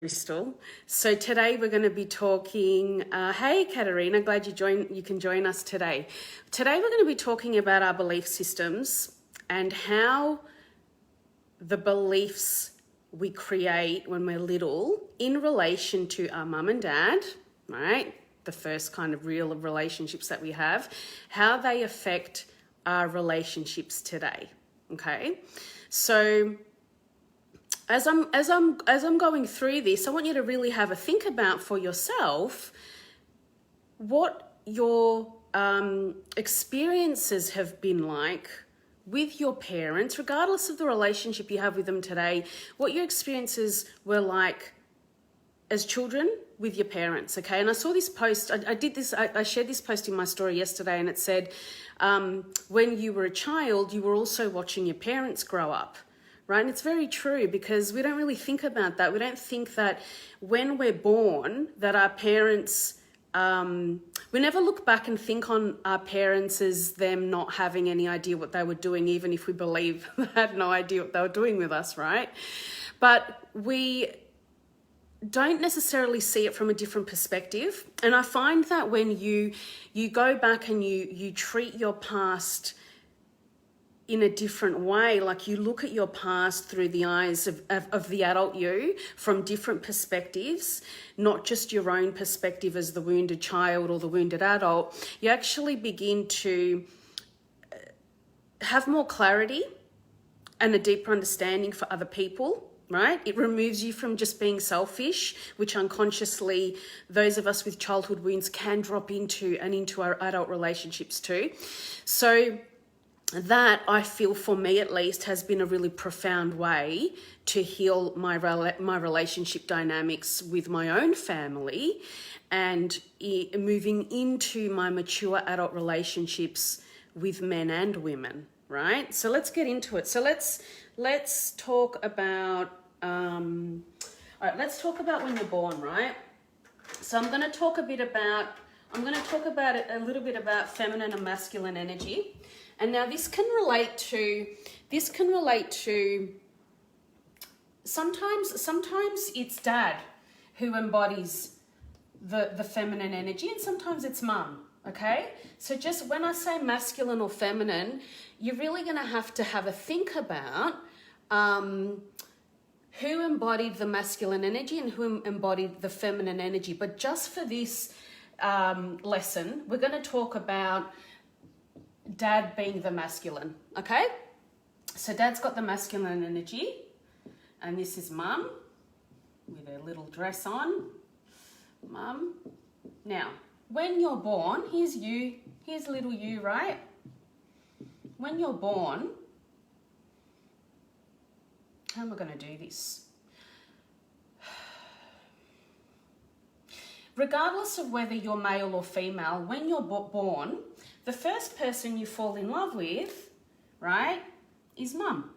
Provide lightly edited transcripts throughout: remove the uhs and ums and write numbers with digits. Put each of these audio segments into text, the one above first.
Crystal. So today we're going to be talking, hey Katerina, glad you can join us today. Today we're going to be talking about our belief systems and how the beliefs we create when we're little in relation to our mum and dad, right? The first kind of real relationships that we have, how they affect our relationships today. Okay. So as I'm going through this, I want you to really have a think about for yourself what your experiences have been like with your parents, regardless of the relationship you have with them today, what your experiences were like as children with your parents, okay? And I saw this post, I shared this post in my story yesterday, and it said, when you were a child, you were also watching your parents grow up. Right? And it's very true, because we don't really think about that. We don't think that when we're born that our parents, we never look back and think on our parents as them not having any idea what they were doing, even if we believe they had no idea what they were doing with us, right? But we don't necessarily see it from a different perspective. And I find that when you go back and you treat your past in a different way, like you look at your past through the eyes of the adult you from different perspectives, not just your own perspective as the wounded child or the wounded adult, you actually begin to have more clarity and a deeper understanding for other people, right? It removes you from just being selfish, which unconsciously those of us with childhood wounds can drop into and into our adult relationships too. So that, I feel, for me at least, has been a really profound way to heal my relationship dynamics with my own family and moving into my mature adult relationships with men and women, right? So let's get into it. So let's talk about, all right, let's talk about when you're born, right? So I'm going to talk a little bit about feminine and masculine energy. And now this can relate to sometimes it's dad who embodies the feminine energy, and sometimes it's mum, okay? So just when I say masculine or feminine, you're really going to have a think about who embodied the masculine energy and who embodied the feminine energy. But just for this lesson, we're going to talk about dad being the masculine, okay? So dad's got the masculine energy, and this is mum with her little dress on. Mum. Now, when you're born, here's little you, right? When you're born, how am I going to do this? Regardless of whether you're male or female, when you're born, the first person you fall in love with, right, is mum.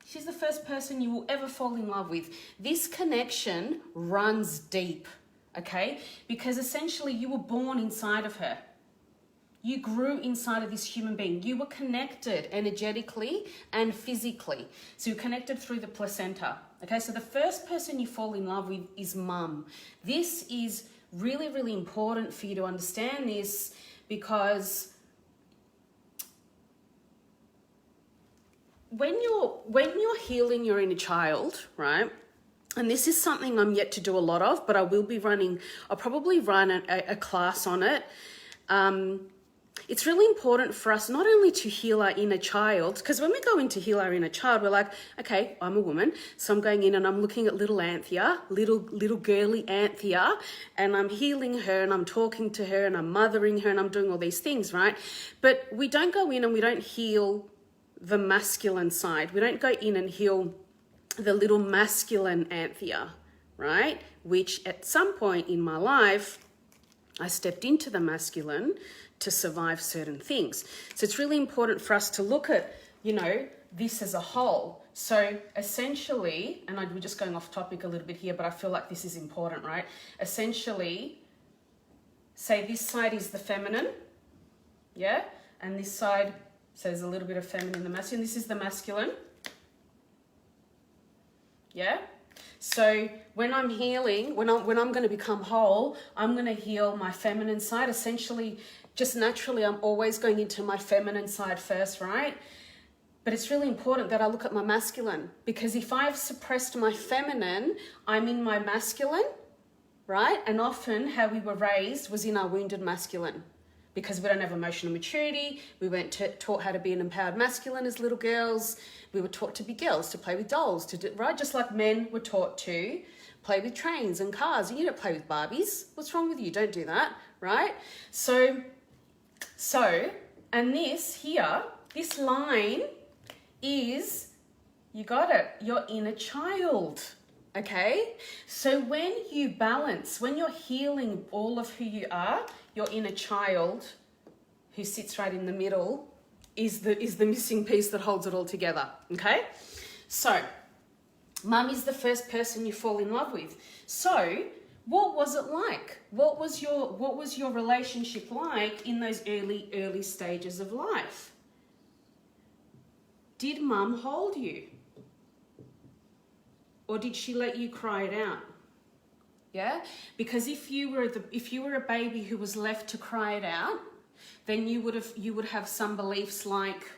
She's the first person you will ever fall in love with. This connection runs deep, okay? Because essentially you were born inside of her. You grew inside of this human being. You were connected energetically and physically. So you're connected through the placenta. Okay, so the first person you fall in love with is mum. This is really, really important for you to understand this, because when you're healing your inner child, right? And this is something I'm yet to do a lot of, but I'll probably run a class on it. It's really important for us not only to heal our inner child, because when we go in to heal our inner child, we're like, okay, I'm a woman, so I'm going in and I'm looking at little Anthea, little girly Anthea, and I'm healing her and I'm talking to her and I'm mothering her and I'm doing all these things, right? But we don't go in and we don't heal the masculine side. We don't go in and heal the little masculine Anthea, right? Which at some point in my life, I stepped into the masculine to survive certain things. So it's really important for us to look at, this as a whole. So essentially, and we're just going off topic a little bit here, but I feel like this is important, right? Essentially, say this side is the feminine, yeah? And this side, so there's a little bit of feminine and the masculine. This is the masculine, yeah? So when I'm healing, when I'm going to become whole, I'm going to heal my feminine side. Essentially, just naturally, I'm always going into my feminine side first, right? But it's really important that I look at my masculine, because if I've suppressed my feminine, I'm in my masculine, right? And often how we were raised was in our wounded masculine, because we don't have emotional maturity. We weren't taught how to be an empowered masculine as little girls. We were taught to be girls, to play with dolls, right? Just like men were taught to play with trains and cars. You don't play with Barbies. What's wrong with you? Don't do that, right? So, and this here, this line is, you got it, your inner child, okay? So when you balance, when you're healing all of who you are, your inner child, who sits right in the middle, is the missing piece that holds it all together, okay? So, mum is the first person you fall in love with. So, what was it like? What was your relationship like in those early stages of life? Did mum hold you? Or did she let you cry it out? Yeah? Because if you were a baby who was left to cry it out, then you would have some beliefs like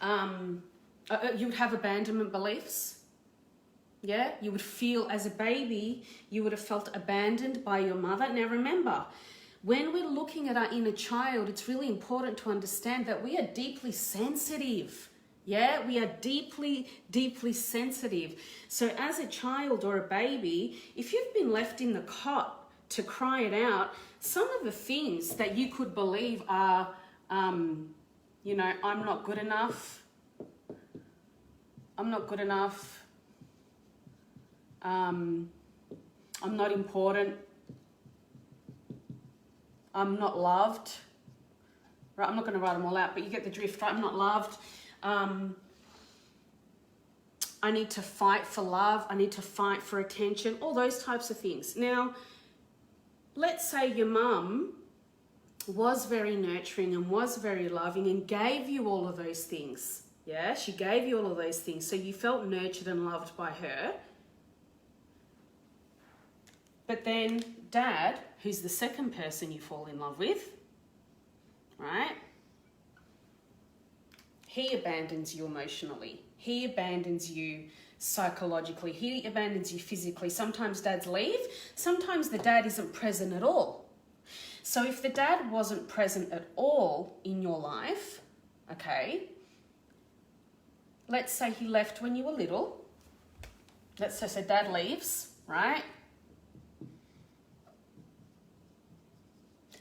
you would have abandonment beliefs. Yeah? You would feel, as a baby, you would have felt abandoned by your mother. Now remember, when we're looking at our inner child, it's really important to understand that we are deeply sensitive. Yeah, we are deeply, deeply sensitive. So as a child or a baby, if you've been left in the cot to cry it out, some of the things that you could believe are, I'm not good enough. I'm not good enough. I'm not important. I'm not loved. Right, I'm not going to write them all out, but you get the drift, right? I'm not loved. I need to fight for love. I need to fight for attention. All those types of things. Now, let's say your mum was very nurturing and was very loving and gave you all of those things. Yeah, she gave you all of those things. So you felt nurtured and loved by her. But then dad, who's the second person you fall in love with, right? He abandons you emotionally. He abandons you psychologically. He abandons you physically. Sometimes dads leave. Sometimes the dad isn't present at all. So if the dad wasn't present at all in your life, okay, let's say he left when you were little. Let's say, so dad leaves, right?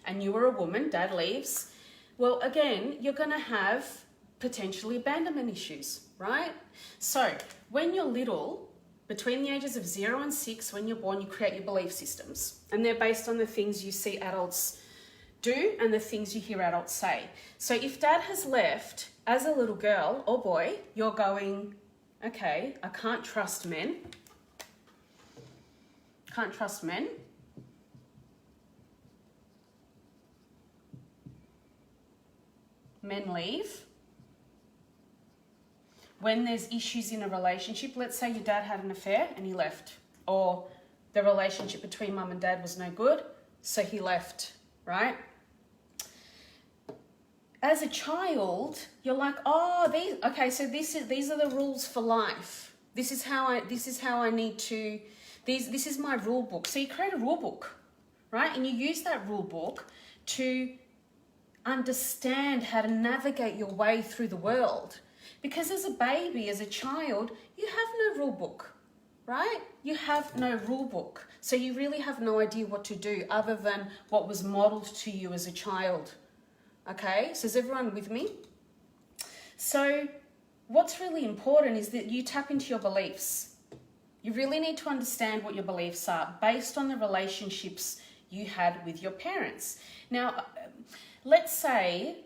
And you were a woman, dad leaves. Well, again, you're going to have potentially abandonment issues, right? So when you're little, between the ages of 0 and 6, when you're born, you create your belief systems. And they're based on the things you see adults do and the things you hear adults say. So if dad has left as a little girl or boy, you're going, okay, I can't trust men. Can't trust men. Men leave. When there's issues in a relationship, let's say your dad had an affair and he left, or the relationship between mum and dad was no good, so he left, right? As a child, you're like, oh, these are the rules for life. This is how I need to, this is my rule book. So you create a rule book, right? And you use that rule book to understand how to navigate your way through the world. Because as a baby, as a child, you have no rule book, right? You have no rule book. So you really have no idea what to do other than what was modeled to you as a child. Okay, so is everyone with me? So what's really important is that you tap into your beliefs. You really need to understand what your beliefs are based on the relationships you had with your parents. Now, let's say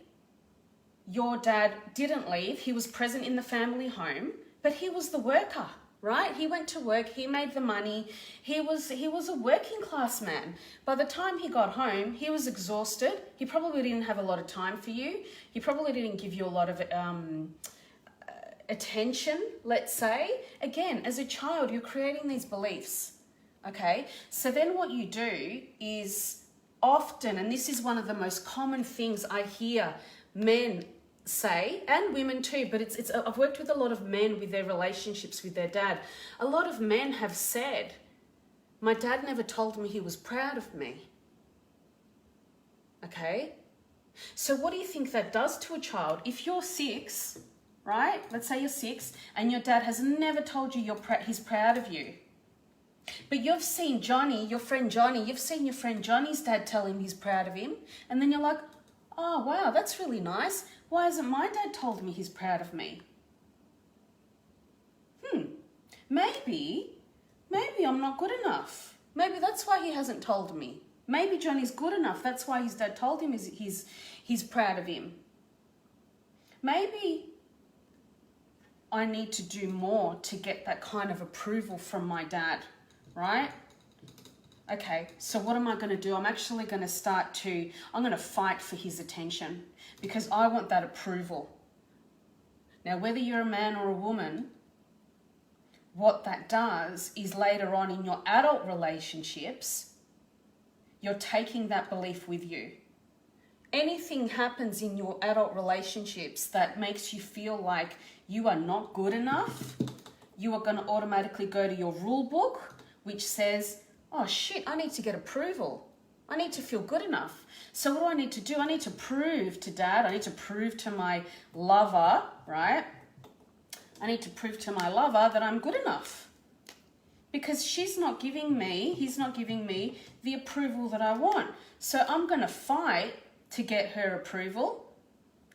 your dad didn't leave. He was present in the family home, but he was the worker, right? He went to work. He made the money. He was a working class man. By the time he got home, he was exhausted. He probably didn't have a lot of time for you. He probably didn't give you a lot of attention, let's say. Again, as a child, you're creating these beliefs, okay? So then what you do is often, and this is one of the most common things I hear men say, and women too, but it's I've worked with a lot of men with their relationships with their dad. A lot of men have said, my dad never told me he was proud of me. Okay? So what do you think that does to a child? If you're 6, right? Let's say you're 6 and your dad has never told you he's proud of you. But you've seen Johnny, your friend Johnny, you've seen your friend Johnny's dad tell him he's proud of him. And then you're like, oh, wow, that's really nice. Why hasn't my dad told me he's proud of me? Maybe I'm not good enough. Maybe that's why he hasn't told me. Maybe Johnny's good enough. That's why his dad told him he's proud of him. Maybe I need to do more to get that kind of approval from my dad, right? Okay, so what am I going to do? I'm actually going to I'm going to fight for his attention because I want that approval. Now, whether you're a man or a woman, what that does is later on in your adult relationships, you're taking that belief with you. Anything happens in your adult relationships that makes you feel like you are not good enough, you are going to automatically go to your rule book, which says, oh shit, I need to get approval. I need to feel good enough. So what do I need to do? I need to prove to dad, I need to prove to my lover, right? I need to prove to my lover that I'm good enough. Because he's not giving me the approval that I want. So I'm going to fight to get her approval,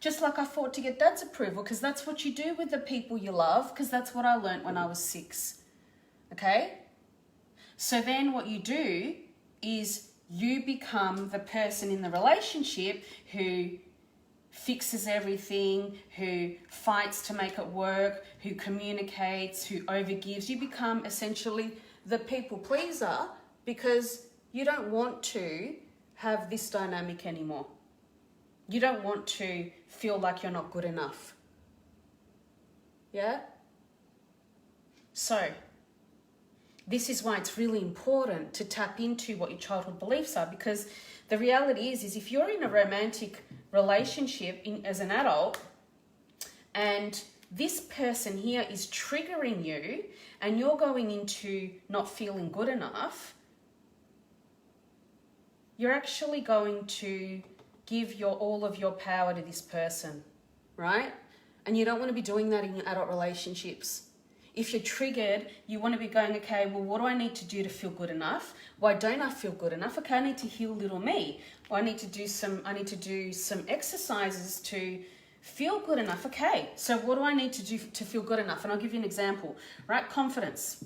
just like I fought to get dad's approval, because that's what you do with the people you love, because that's what I learned when I was 6. Okay? So then what you do is you become the person in the relationship who fixes everything, who fights to make it work, who communicates, who overgives. You become essentially the people pleaser because you don't want to have this dynamic anymore. You don't want to feel like you're not good enough. Yeah? So, this is why it's really important to tap into what your childhood beliefs are, because the reality is if you're in a romantic relationship as an adult and this person here is triggering you and you're going into not feeling good enough, you're actually going to give all of your power to this person, right? And you don't want to be doing that in your adult relationships. If you're triggered, you want to be going, okay, well, what do I need to do to feel good enough? Why don't I feel good enough? Okay, I need to heal little me. Or I need to do some exercises to feel good enough. Okay, so what do I need to do to feel good enough? And I'll give you an example, right? Confidence.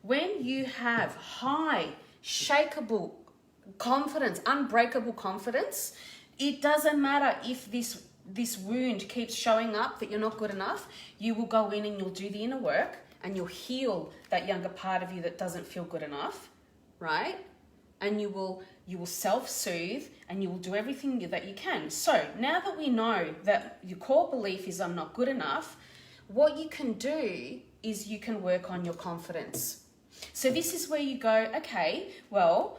When you have high, shakeable confidence, unbreakable confidence, it doesn't matter if this wound keeps showing up that you're not good enough, you will go in and you'll do the inner work and you'll heal that younger part of you that doesn't feel good enough, right? And you will self-soothe and you will do everything that you can. So now that we know that your core belief is I'm not good enough, what you can do is you can work on your confidence. So this is where you go, okay, well,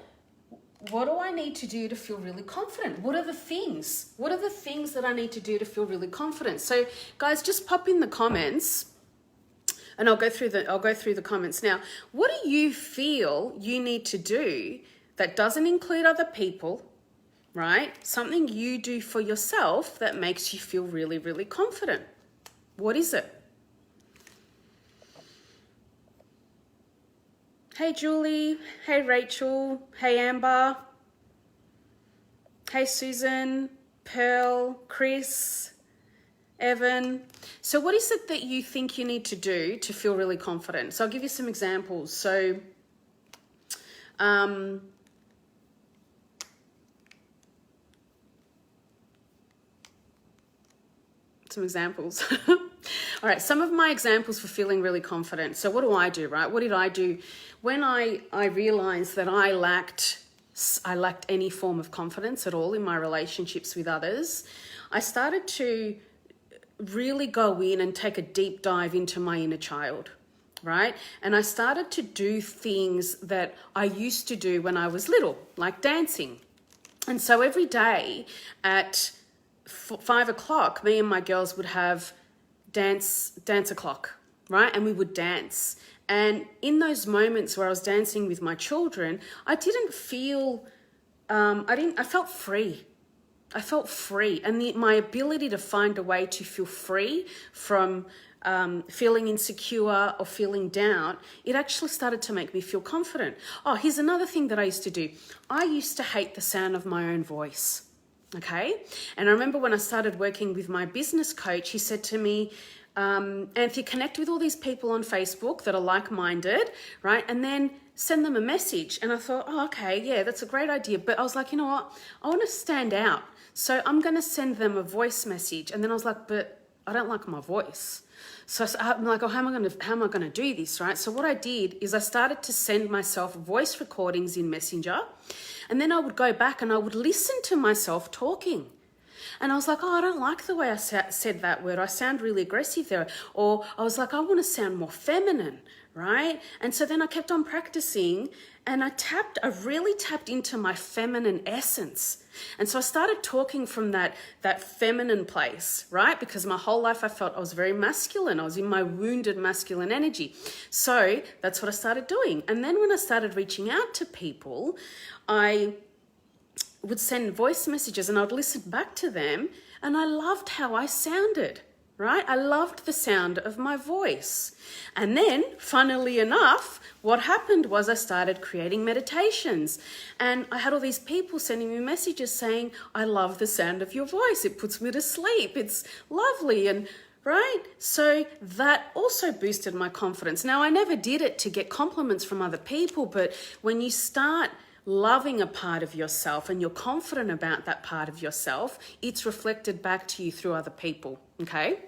what do I need to do to feel really confident? What are the things? What are the things that I need to do to feel really confident? So guys, just pop in the comments and I'll go through the comments now. What do you feel you need to do that doesn't include other people, right? Something you do for yourself that makes you feel really, really confident. What is it? Hey, Julie. Hey, Rachel. Hey, Amber. Hey, Susan, Pearl, Chris, Evan. So what is it that you think you need to do to feel really confident? So I'll give you some examples. So, some examples. All right, some of my examples for feeling really confident. So what do, right? What did I do? When I realized that I lacked any form of confidence at all in my relationships with others, I started to really go in and take a deep dive into my inner child, right? And I started to do things that I used to do when I was little, like dancing. And so every day at 5 o'clock, me and my girls would have dance o'clock, right? And we would dance. And in those moments where I was dancing with my children, I didn't feel, I felt free. I felt free, and my ability to find a way to feel free from feeling insecure or feeling down, it actually started to make me feel confident. Oh, here's another thing that I used to do. I used to hate the sound of my own voice, okay? And I remember when I started working with my business coach, he said to me, Anthea, connect with all these people on Facebook that are like-minded, right? And then send them a message. And I thought, oh, okay, yeah, that's a great idea. But I was like, you know what? I want to stand out. So I'm going to send them a voice message. And then I was like, but I don't like my voice. So I'm like, oh, how am I going to do this, right? So what I did is I started to send myself voice recordings in Messenger. And then I would go back and I would listen to myself talking. And I was like, oh, I don't like the way I said that word. I sound really aggressive there. Or I was like, I want to sound more feminine, right? And so then I kept on practicing, and I really tapped into my feminine essence. And so I started talking from that feminine place, right? Because my whole life I felt I was very masculine. I was in my wounded masculine energy. So that's what I started doing. And then when I started reaching out to people, I would send voice messages and I'd listen back to them, and I loved how I sounded, right? I loved the sound of my voice. And then, funnily enough, what happened was I started creating meditations, and I had all these people sending me messages saying, I love the sound of your voice. It puts me to sleep. It's lovely. And right? So that also boosted my confidence. Now, I never did it to get compliments from other people, but when you start loving a part of yourself and you're confident about that part of yourself, it's reflected back to you through other people, okay?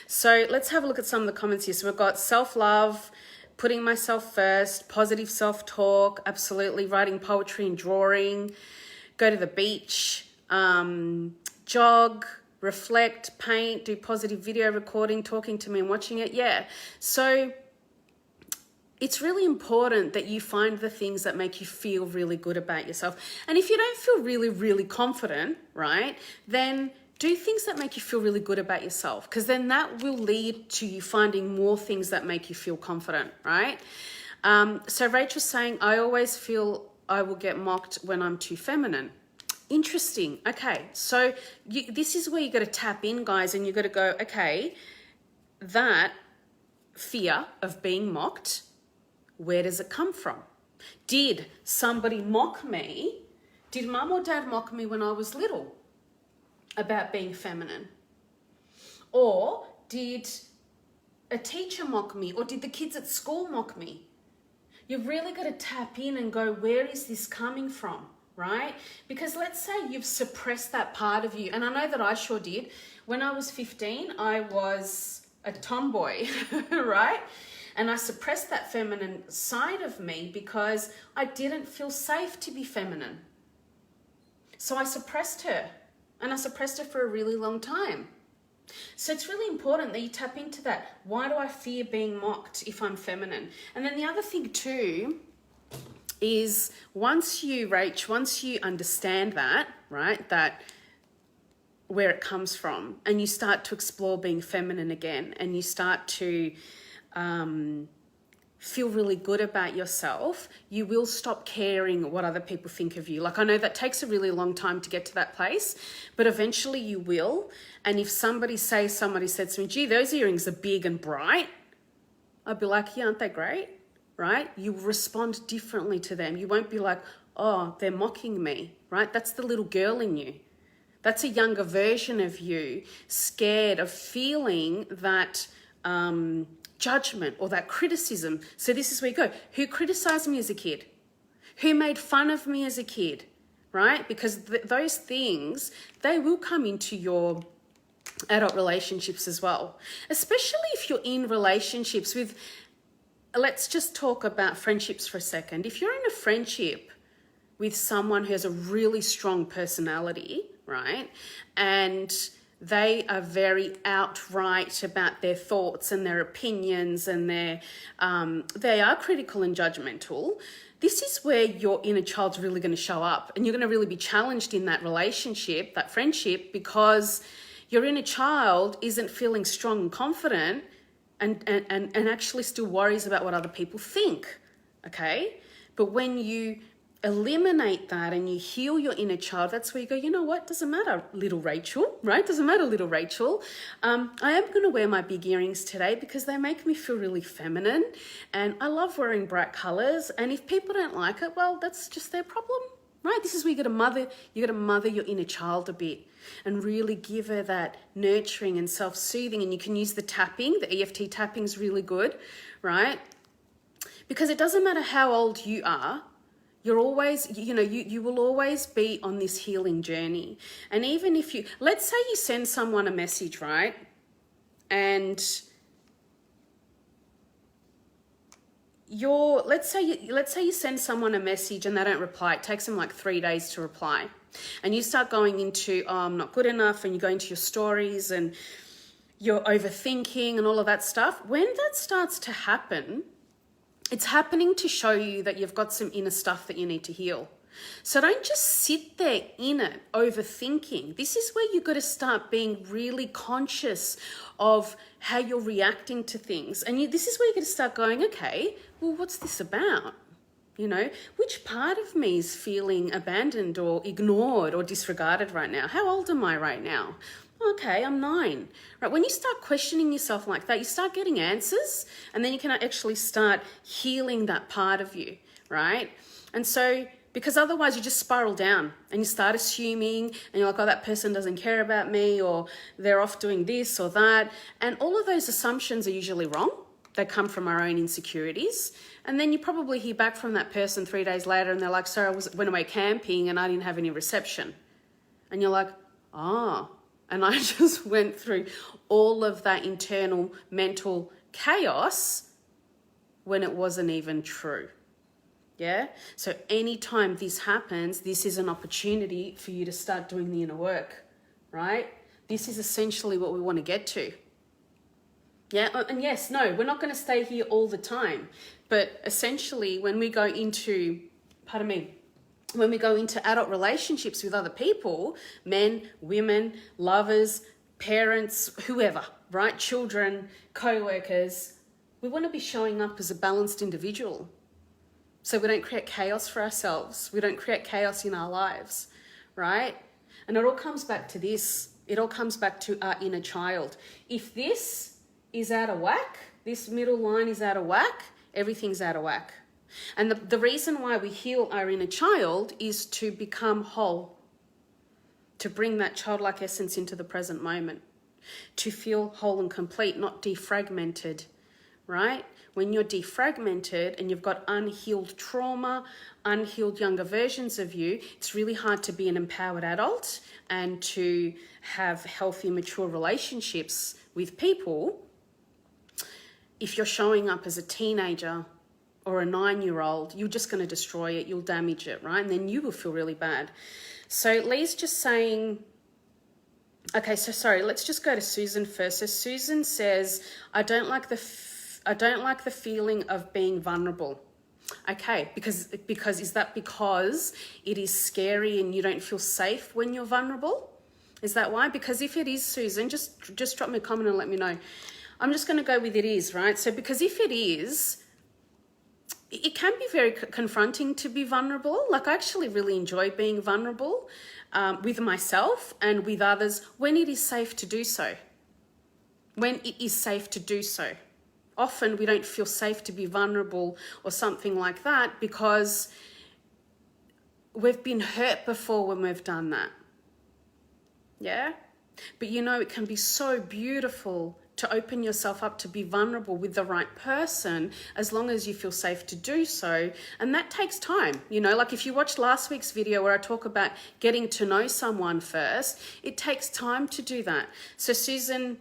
So let's have a look at some of the comments here. So we've got self-love, putting myself first, positive self-talk, absolutely, writing poetry and drawing, go to the beach, jog, reflect, paint, do positive video recording, talking to me and watching it. Yeah, so it's really important that you find the things that make you feel really good about yourself. And if you don't feel really, really confident, right, then do things that make you feel really good about yourself, because then that will lead to you finding more things that make you feel confident, right? So Rachel's saying, I always feel I will get mocked when I'm too feminine. Interesting. Okay, so this is where you got to tap in, guys, and you got to go, okay, that fear of being mocked, where does it come from? Did somebody mock me? Did mum or dad mock me when I was little about being feminine? Or did a teacher mock me? Or did the kids at school mock me? You've really got to tap in and go, where is this coming from, right? Because let's say you've suppressed that part of you. And I know that I sure did. When I was 15, I was a tomboy, right? And I suppressed that feminine side of me because I didn't feel safe to be feminine. So I suppressed her, and I suppressed her for a really long time. So it's really important that you tap into that. Why do I fear being mocked if I'm feminine? And then the other thing too is once you understand that, right, that where it comes from, and you start to explore being feminine again, and you start to feel really good about yourself, you will stop caring what other people think of you. Like, I know that takes a really long time to get to that place, but eventually you will. And if somebody said to me, gee, those earrings are big and bright, I'd be like, yeah, aren't they great? Right? You respond differently to them. You won't be like, oh, they're mocking me, right? That's the little girl in you. That's a younger version of you, scared of feeling that judgment or that criticism. So this is where you go. Who criticized me as a kid? Who made fun of me as a kid? Right? Because those things, they will come into your adult relationships as well. Especially if you're in relationships with, let's just talk about friendships for a second. If you're in a friendship with someone who has a really strong personality, right? And they are very outright about their thoughts and their opinions, and they are critical and judgmental, this is where your inner child's really going to show up, and you're going to really be challenged in that relationship, that friendship, because your inner child isn't feeling strong and confident and actually still worries about what other people think, okay? But when you eliminate that and you heal your inner child, that's where you go, you know what, doesn't matter, little Rachel, right? Doesn't matter, little Rachel. I am going to wear my big earrings today because they make me feel really feminine, and I love wearing bright colors, and if people don't like it, well, that's just their problem, right? This is where you got to mother your inner child a bit and really give her that nurturing and self-soothing. And you can use the tapping, the EFT tapping is really good, right? Because it doesn't matter how old you are, you're always, you will always be on this healing journey. And even if let's say you send someone a message, right? And let's say you send someone a message and they don't reply. It takes them like 3 days to reply. And you start going into, oh, I'm not good enough, and you go into your stories and you're overthinking and all of that stuff. When that starts to happen, it's happening to show you that you've got some inner stuff that you need to heal. So don't just sit there in it, overthinking. This is where you've got to start being really conscious of how you're reacting to things. And this is where you're going to start going, okay, well, what's this about? Which part of me is feeling abandoned or ignored or disregarded right now? How old am I right now? Okay, I'm 9. Right? When you start questioning yourself like that, you start getting answers, and then you can actually start healing that part of you, right? And so, because otherwise you just spiral down and you start assuming, and you're like, oh, that person doesn't care about me, or they're off doing this or that. And all of those assumptions are usually wrong. They come from our own insecurities. And then you probably hear back from that person 3 days later, and they're like, sorry, I went away camping and I didn't have any reception. And you're like, oh. And I just went through all of that internal mental chaos when it wasn't even true. Yeah? So anytime this happens, this is an opportunity for you to start doing the inner work, right? This is essentially what we want to get to. Yeah, and yes, no, we're not going to stay here all the time. But essentially, when we go into, when we go into adult relationships with other people, men, women, lovers, parents, whoever, right? Children, co-workers, we want to be showing up as a balanced individual. So we don't create chaos for ourselves. We don't create chaos in our lives, right? And it all comes back to this. It all comes back to our inner child. If this is out of whack, this middle line is out of whack, everything's out of whack. And the reason why we heal our inner child is to become whole, to bring that childlike essence into the present moment, to feel whole and complete, not defragmented, right? When you're defragmented and you've got unhealed trauma, unhealed younger versions of you, it's really hard to be an empowered adult and to have healthy, mature relationships with people. If you're showing up as a teenager or a 9-year-old, you're just going to destroy it. You'll damage it, right? And then you will feel really bad. So Lee's just saying, okay, so sorry, let's just go to Susan first. So Susan says, I don't like the feeling of being vulnerable. Okay, because is that because it is scary and you don't feel safe when you're vulnerable? Is that why? Because if it is, Susan, just drop me a comment and let me know. I'm just going to go with it is, right? So because if it is, it can be very confronting to be vulnerable. Like I actually really enjoy being vulnerable with myself and with others when it is safe to do so. When it is safe to do so. Often we don't feel safe to be vulnerable or something like that because we've been hurt before when we've done that. Yeah? But it can be so beautiful to open yourself up to be vulnerable with the right person as long as you feel safe to do so. And that takes time. Like if you watched last week's video where I talk about getting to know someone first, it takes time to do that. So Susan,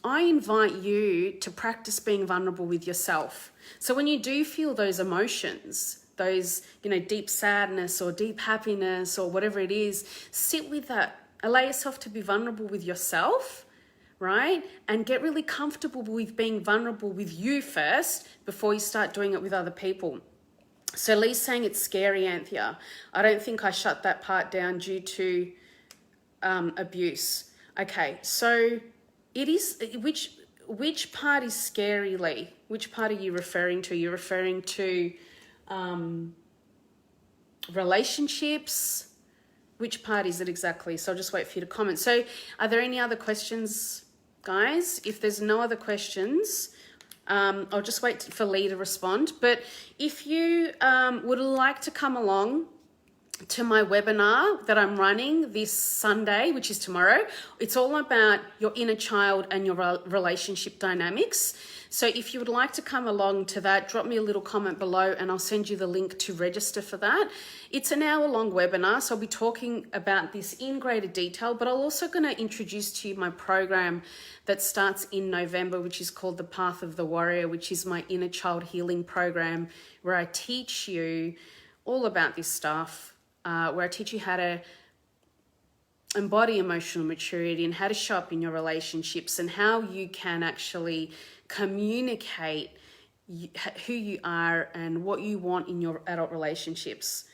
I invite you to practice being vulnerable with yourself. So when you do feel those emotions, those, deep sadness or deep happiness or whatever it is, sit with that Allow yourself to be vulnerable with yourself, right? And get really comfortable with being vulnerable with you first before you start doing it with other people. So Lee's saying it's scary, Anthea. I don't think I shut that part down due to abuse. Okay, so it is, which part is scary, Lee? Which part are you referring to? You're referring to relationships? Which part is it exactly? So I'll just wait for you to comment. So are there any other questions, guys? If there's no other questions, I'll just wait for Lee to respond. But if you would like to come along to my webinar that I'm running this Sunday, which is tomorrow, it's all about your inner child and your relationship dynamics. So if you would like to come along to that, drop me a little comment below and I'll send you the link to register for that. It's an hour-long webinar, so I'll be talking about this in greater detail, but I'm also going to introduce to you my program that starts in November, which is called The Path of the Warrior, which is my inner child healing program, where I teach you all about this stuff, where I teach you how to embody emotional maturity and how to show up in your relationships and how you can actually communicate who you are and what you want in your adult relationships.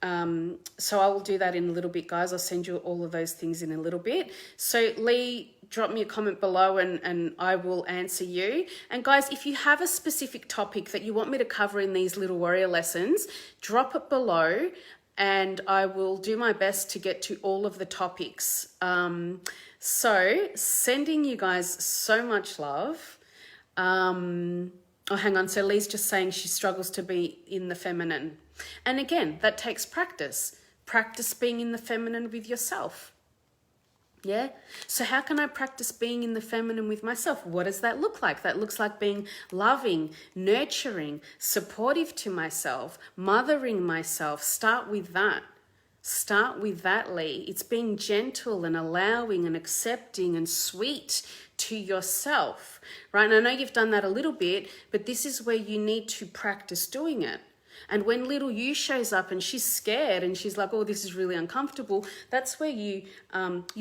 So I will do that in a little bit, guys. I'll send you all of those things in a little bit. So Lee, drop me a comment below and I will answer you. And guys, if you have a specific topic that you want me to cover in these little warrior lessons, drop it below and I will do my best to get to all of the topics. So sending you guys so much love. Oh, hang on. So Lee's just saying she struggles to be in the feminine. And again, that takes practice. Practice being in the feminine with yourself. Yeah. So how can I practice being in the feminine with myself? What does that look like? That looks like being loving, nurturing, supportive to myself, mothering myself. Start with that. Start with that, Lee. It's being gentle and allowing and accepting and sweet to yourself, right? And I know you've done that a little bit, but this is where you need to practice doing it. And when little you shows up and she's scared and she's like, oh, this is really uncomfortable, that's where you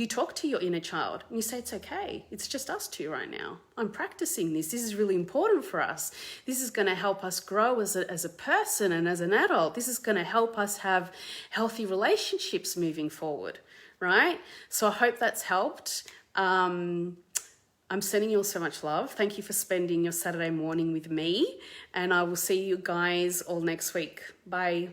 talk to your inner child and you say, it's okay. It's just us two right now. I'm practicing this. This is really important for us. This is going to help us grow as a person and as an adult. This is going to help us have healthy relationships moving forward, right? So I hope that's helped. I'm sending you all so much love. Thank you for spending your Saturday morning with me, and I will see you guys all next week. Bye.